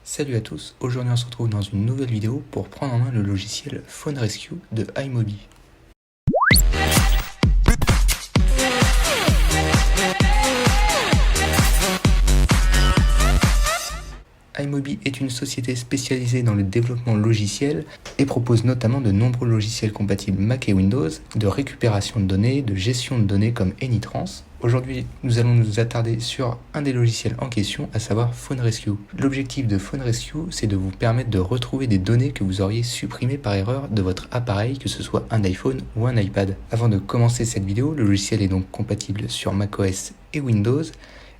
Salut à tous, aujourd'hui on se retrouve dans une nouvelle vidéo pour prendre en main le logiciel Phone Rescue de iMobi. iMobi est une société spécialisée dans le développement logiciel et propose notamment de nombreux logiciels compatibles Mac et Windows, de récupération de données, de gestion de données comme Anytrans. Aujourd'hui, nous allons nous attarder sur un des logiciels en question, à savoir Phone Rescue. L'objectif de Phone Rescue, c'est de vous permettre de retrouver des données que vous auriez supprimées par erreur de votre appareil, que ce soit un iPhone ou un iPad. Avant de commencer cette vidéo, le logiciel est donc compatible sur macOS et Windows,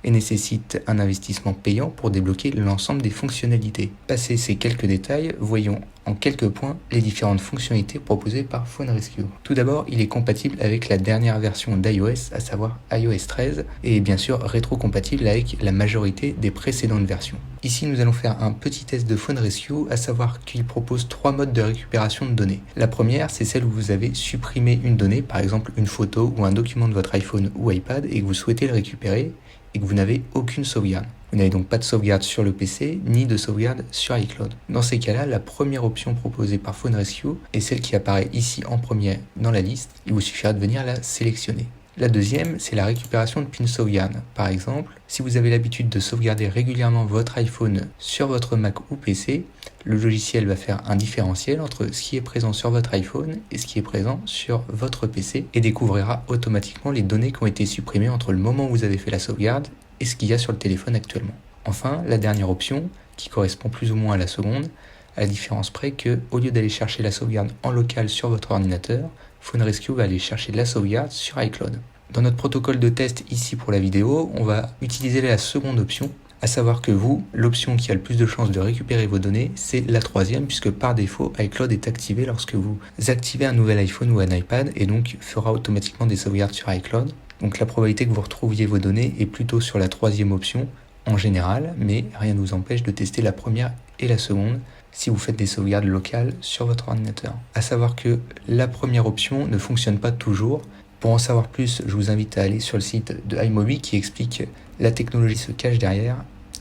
et nécessite un investissement payant pour débloquer l'ensemble des fonctionnalités. Passé ces quelques détails, voyons en quelques points les différentes fonctionnalités proposées par Phone Rescue. Tout d'abord, il est compatible avec la dernière version d'iOS, à savoir iOS 13, et bien sûr rétro-compatible avec la majorité des précédentes versions. Ici, nous allons faire un petit test de Phone Rescue, à savoir qu'il propose 3 modes de récupération de données. La première, c'est celle où vous avez supprimé une donnée, par exemple une photo ou un document de votre iPhone ou iPad, et que vous souhaitez le récupérer, et que vous n'avez aucune sauvegarde. Vous n'avez donc pas de sauvegarde sur le PC, ni de sauvegarde sur iCloud. Dans ces cas-là, la première option proposée par Phone Rescue est celle qui apparaît ici en premier dans la liste. Il vous suffira de venir la sélectionner. La deuxième, c'est la récupération de PIN sauvegarde. Par exemple, si vous avez l'habitude de sauvegarder régulièrement votre iPhone sur votre Mac ou PC, le logiciel va faire un différentiel entre ce qui est présent sur votre iPhone et ce qui est présent sur votre PC et découvrira automatiquement les données qui ont été supprimées entre le moment où vous avez fait la sauvegarde et ce qu'il y a sur le téléphone actuellement. Enfin, la dernière option, qui correspond plus ou moins à la seconde, à la différence près que, au lieu d'aller chercher la sauvegarde en local sur votre ordinateur, Phone Rescue va aller chercher la sauvegarde sur iCloud. Dans notre protocole de test ici pour la vidéo, on va utiliser la seconde option, à savoir que vous, l'option qui a le plus de chances de récupérer vos données, c'est la troisième, puisque par défaut, iCloud est activé lorsque vous activez un nouvel iPhone ou un iPad, et donc fera automatiquement des sauvegardes sur iCloud. Donc la probabilité que vous retrouviez vos données est plutôt sur la troisième option, en général, mais rien ne vous empêche de tester la première et la seconde, si vous faites des sauvegardes locales sur votre ordinateur. À savoir que la première option ne fonctionne pas toujours. Pour en savoir plus, je vous invite à aller sur le site de iMobi qui explique la technologie se cache derrière.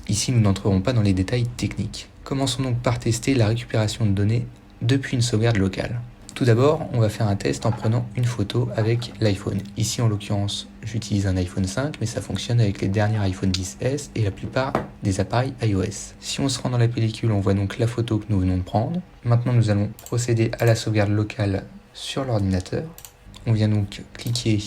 Ici, nous n'entrerons pas dans les détails techniques. Commençons donc par tester la récupération de données depuis une sauvegarde locale. Tout d'abord, on va faire un test en prenant une photo avec l'iPhone. Ici, en l'occurrence, j'utilise un iPhone 5, mais ça fonctionne avec les derniers iPhone 10S et la plupart des appareils iOS. Si on se rend dans la pellicule, on voit donc la photo que nous venons de prendre. Maintenant, nous allons procéder à la sauvegarde locale sur l'ordinateur. On vient donc cliquer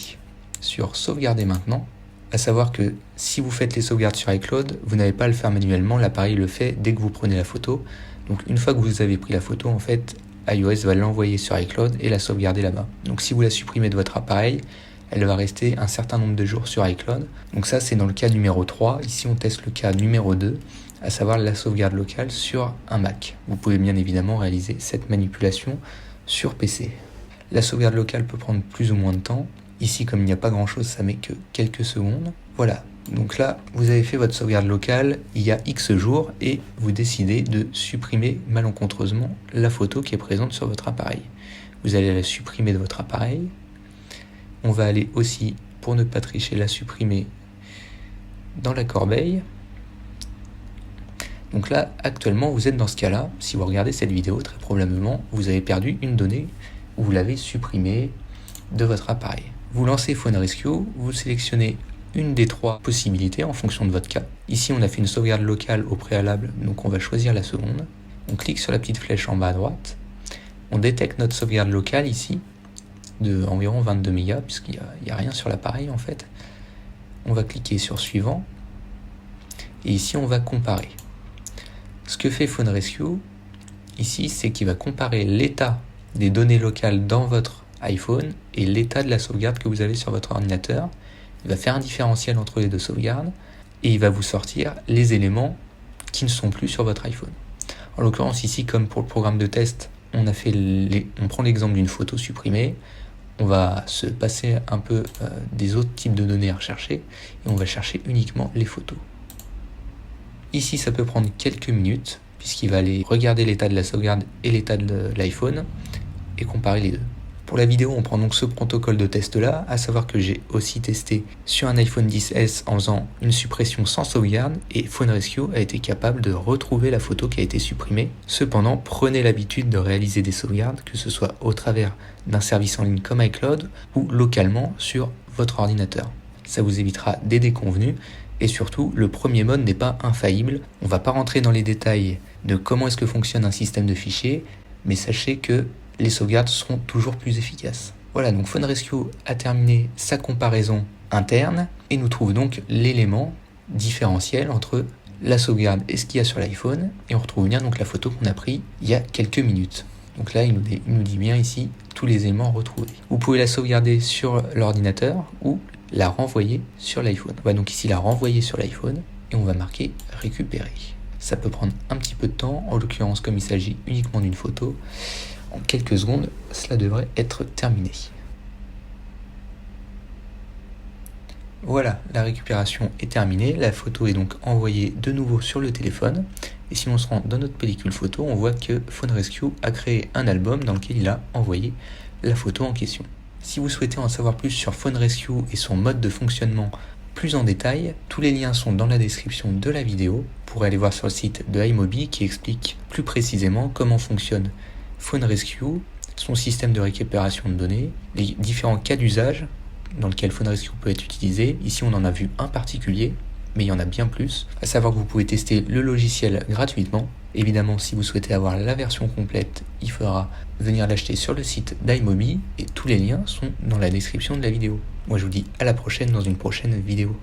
sur sauvegarder maintenant, à savoir que si vous faites les sauvegardes sur iCloud, vous n'avez pas à le faire manuellement, l'appareil le fait dès que vous prenez la photo. Donc une fois que vous avez pris la photo, en fait, iOS va l'envoyer sur iCloud et la sauvegarder là-bas. Donc si vous la supprimez de votre appareil, elle va rester un certain nombre de jours sur iCloud. Donc ça, c'est dans le cas numéro 3. Ici, on teste le cas numéro 2, à savoir la sauvegarde locale sur un Mac. Vous pouvez bien évidemment réaliser cette manipulation sur PC. La sauvegarde locale peut prendre plus ou moins de temps. Ici, comme il n'y a pas grand-chose, ça met que quelques secondes. Voilà, donc là, vous avez fait votre sauvegarde locale il y a X jours et vous décidez de supprimer malencontreusement la photo qui est présente sur votre appareil. Vous allez la supprimer de votre appareil. On va aller aussi, pour ne pas tricher, la supprimer dans la corbeille. Donc là, actuellement, vous êtes dans ce cas-là. Si vous regardez cette vidéo, très probablement, vous avez perdu une donnée ou vous l'avez supprimée de votre appareil. Vous lancez Phone Rescue, vous sélectionnez une des 3 possibilités en fonction de votre cas. Ici, on a fait une sauvegarde locale au préalable, donc on va choisir la seconde. On clique sur la petite flèche en bas à droite. On détecte notre sauvegarde locale ici, de environ 22 mégas, puisqu'il n'y a rien sur l'appareil en fait. On va cliquer sur suivant. Et ici, on va comparer. Ce que fait Phone Rescue, ici, c'est qu'il va comparer l'état des données locales dans votre iPhone et l'état de la sauvegarde que vous avez sur votre ordinateur. Il va faire un différentiel entre les deux sauvegardes et il va vous sortir les éléments qui ne sont plus sur votre iPhone. En l'occurrence ici, comme pour le programme de test, on prend l'exemple d'une photo supprimée. On va se passer un peu des autres types de données à rechercher et on va chercher uniquement les photos. Ici, ça peut prendre quelques minutes puisqu'il va aller regarder l'état de la sauvegarde et l'état de l'iPhone et comparer les deux. Pour la vidéo, on prend donc ce protocole de test-là, à savoir que j'ai aussi testé sur un iPhone XS en faisant une suppression sans sauvegarde, et Phone Rescue a été capable de retrouver la photo qui a été supprimée. Cependant, prenez l'habitude de réaliser des sauvegardes, que ce soit au travers d'un service en ligne comme iCloud ou localement sur votre ordinateur. Ça vous évitera des déconvenus, et surtout, le premier mode n'est pas infaillible. On ne va pas rentrer dans les détails de comment est-ce que fonctionne un système de fichiers, mais sachez que les sauvegardes seront toujours plus efficaces. Voilà, donc Phone Rescue a terminé sa comparaison interne et nous trouve donc l'élément différentiel entre la sauvegarde et ce qu'il y a sur l'iPhone, et on retrouve bien donc la photo qu'on a prise il y a quelques minutes. Donc là, il nous dit bien ici tous les éléments retrouvés. Vous pouvez la sauvegarder sur l'ordinateur ou la renvoyer sur l'iPhone. On va donc ici la renvoyer sur l'iPhone et on va marquer récupérer. Ça peut prendre un petit peu de temps, en l'occurrence comme il s'agit uniquement d'une photo. En quelques secondes, cela devrait être terminé. Voilà, la récupération est terminée. La photo est donc envoyée de nouveau sur le téléphone. Et si on se rend dans notre pellicule photo, on voit que Phone Rescue a créé un album dans lequel il a envoyé la photo en question. Si vous souhaitez en savoir plus sur Phone Rescue et son mode de fonctionnement plus en détail, tous les liens sont dans la description de la vidéo. Vous pourrez aller voir sur le site de iMobi qui explique plus précisément comment fonctionne Phone Rescue, son système de récupération de données, les différents cas d'usage dans lesquels Phone Rescue peut être utilisé. Ici, on en a vu un particulier, mais il y en a bien plus. À savoir que vous pouvez tester le logiciel gratuitement. Évidemment, si vous souhaitez avoir la version complète, il faudra venir l'acheter sur le site d'iMobi et tous les liens sont dans la description de la vidéo. Moi, je vous dis à la prochaine dans une prochaine vidéo.